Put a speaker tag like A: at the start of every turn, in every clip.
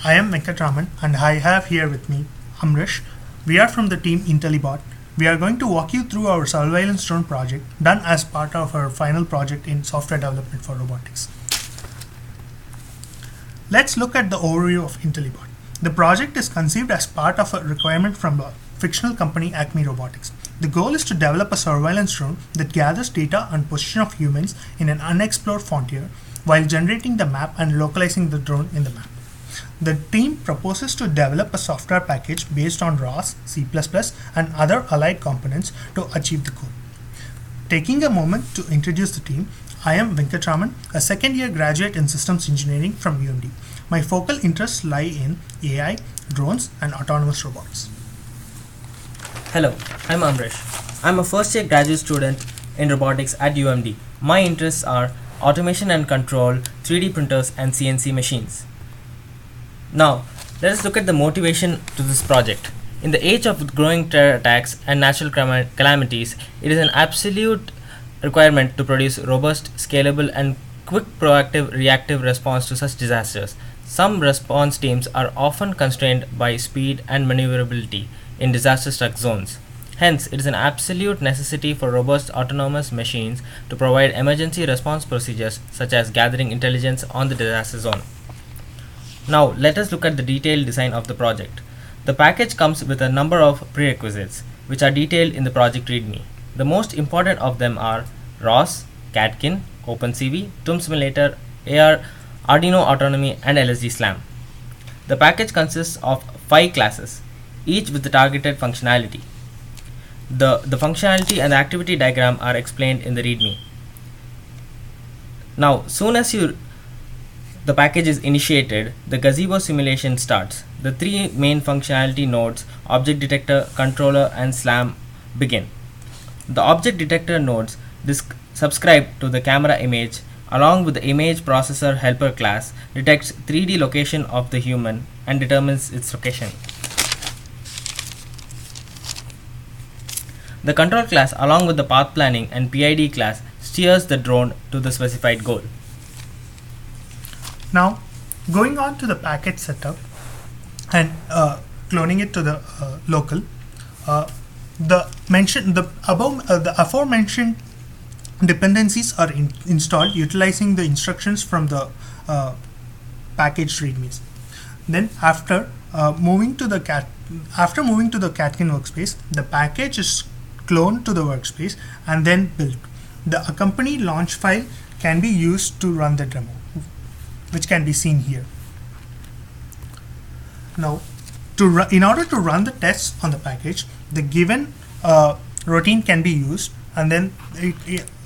A: I am Venkatraman and I have here with me Amrish. We are from the team IntelliBot. We are going to walk you through our surveillance drone project done as part of our final project in software development for robotics. Let's look at the overview of IntelliBot. The project is conceived as part of a requirement from the fictional company Acme Robotics. The goal is to develop a surveillance drone that gathers data on position of humans in an unexplored frontier while generating the map and localizing the drone in the map. The team proposes to develop a software package based on ROS, C++, and other allied components to achieve the goal. Taking a moment to introduce the team, I am Venkatraman, a second-year graduate in systems engineering from UMD. My focal interests lie in AI, drones, and autonomous robots.
B: Hello, I'm Amrish. I'm a first-year graduate student in robotics at UMD. My interests are automation and control, 3D printers, and CNC machines. Now, let us look at the motivation to this project. In the age of growing terror attacks and natural calamities, it is an absolute requirement to produce robust, scalable, and quick proactive reactive response to such disasters. Some response teams are often constrained by speed and maneuverability in disaster-struck zones. Hence, it is an absolute necessity for robust autonomous machines to provide emergency response procedures such as gathering intelligence on the disaster zone. Now, let us look at the detailed design of the project. The package comes with a number of prerequisites, which are detailed in the project README. The most important of them are ROS, Catkin, OpenCV, Tomb Simulator, AR, Arduino Autonomy, and LSD SLAM. The package consists of 5 classes, each with the targeted functionality. The functionality and the activity diagram are explained in the README. Now, soon as the package is initiated, the gazebo simulation starts. The 3 main functionality nodes, object detector, controller, and SLAM, begin. The object detector nodes subscribe to the camera image along with the image processor helper class, detects 3D location of the human and determines its location. The control class along with the path planning and PID class steers the drone to the specified goal.
A: Now, going on to the package setup and cloning it to the local, the aforementioned dependencies are installed utilizing the instructions from the package readmes. Then, after moving to the Catkin workspace, the package is cloned to the workspace and then built. The accompanied launch file can be used to run the demo, which can be seen here. Now, in order to run the tests on the package, the given routine can be used, and then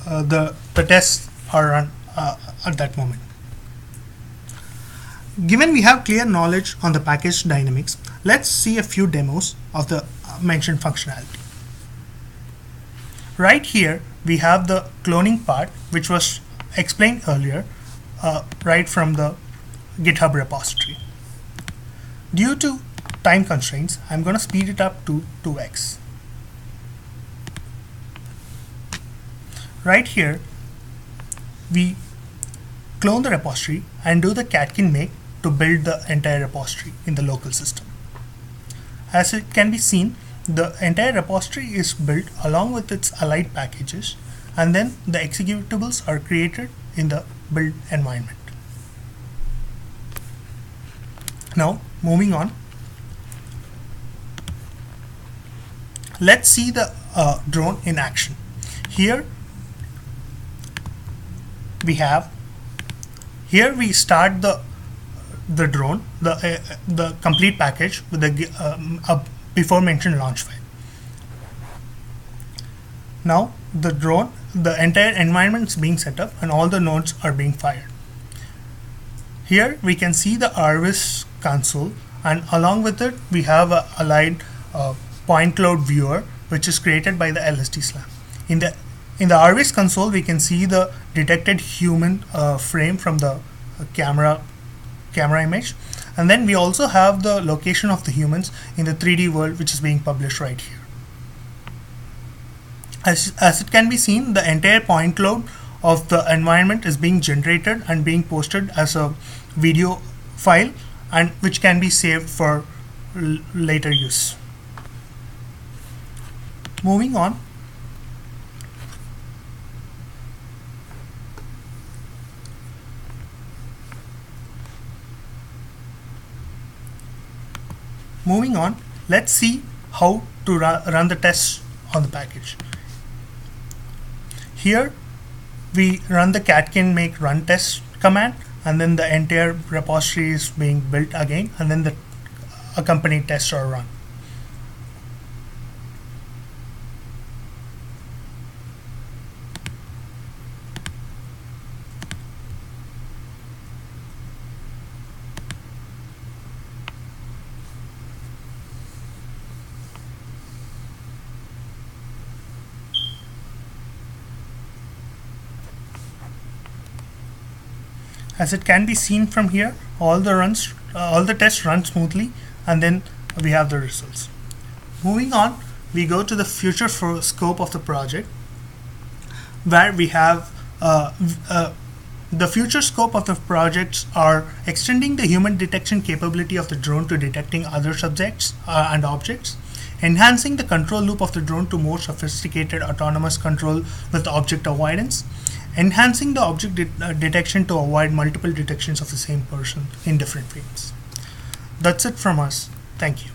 A: the tests are run at that moment. Given we have clear knowledge on the package dynamics, let's see a few demos of the mentioned functionality. Right here, we have the cloning part, which was explained earlier, right from the GitHub repository. Due to time constraints, I'm going to speed it up to 2x. Right here, we clone the repository and do the catkin make to build the entire repository in the local system. As it can be seen, the entire repository is built along with its allied packages, and then the executables are created in the build environment. Now, moving on, let's see the drone in action. Here we start the drone, the complete package with the before mentioned launch file. Now the drone, the entire environment is being set up and all the nodes are being fired. Here we can see the RVIS console, and along with it we have a allied point cloud viewer which is created by the LSD SLAM. In the RVIS console, we can see the detected human frame from the camera image, and then we also have the location of the humans in the 3D world, which is being published right here. As it can be seen, the entire point cloud of the environment is being generated and being posted as a video file and which can be saved for later use. Moving on, let's see how to run the tests on the package. Here we run the catkin make run test command, and then the entire repository is being built again, and then the accompanying tests are run. As it can be seen from here, all the tests run smoothly, and then we have the results. Moving on, we go to the future scope of the project, where we have the future scope of the projects are extending the human detection capability of the drone to detecting other subjects and objects, enhancing the control loop of the drone to more sophisticated autonomous control with object avoidance, enhancing the object detection to avoid multiple detections of the same person in different frames. That's it from us. Thank you.